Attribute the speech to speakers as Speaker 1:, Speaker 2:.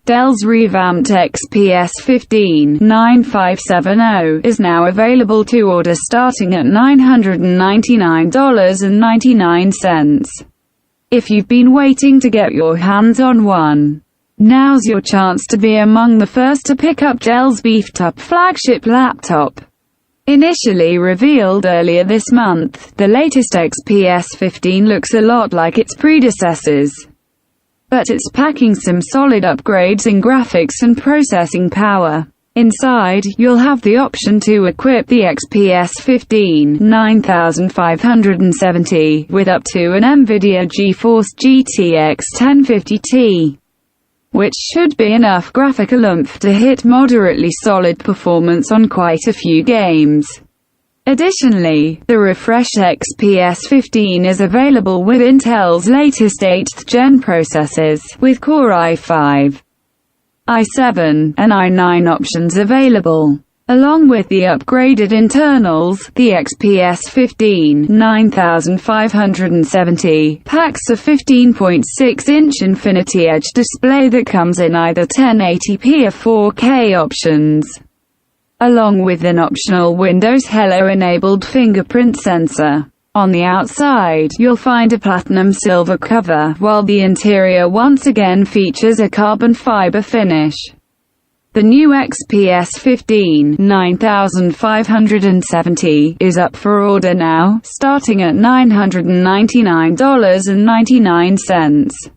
Speaker 1: Dell's Revamped XPS 15-9570 is now available to order starting at $999.99. If you've been waiting to get your hands on one, now's your chance to be among the first to pick up Dell's beefed-up flagship laptop. Initially revealed earlier this month, the latest XPS 15 looks a lot like its predecessors, but it's packing some solid upgrades in graphics and processing power. Inside, you'll have the option to equip the XPS 15-9570 with up to an NVIDIA GeForce GTX 1050 Ti, which should be enough graphical oomph to hit moderately solid performance on quite a few games. Additionally, the refreshed XPS 15 is available with Intel's latest 8th gen processors, with Core i5, i7, and i9 options available. Along with the upgraded internals, the XPS 15-9570 packs a 15.6-inch Infinity Edge display that comes in either 1080p or 4K options, along with an optional Windows Hello-enabled fingerprint sensor. On the outside, you'll find a platinum silver cover, while the interior once again features a carbon fiber finish. The new XPS 15-9570 is up for order now, starting at $999.99.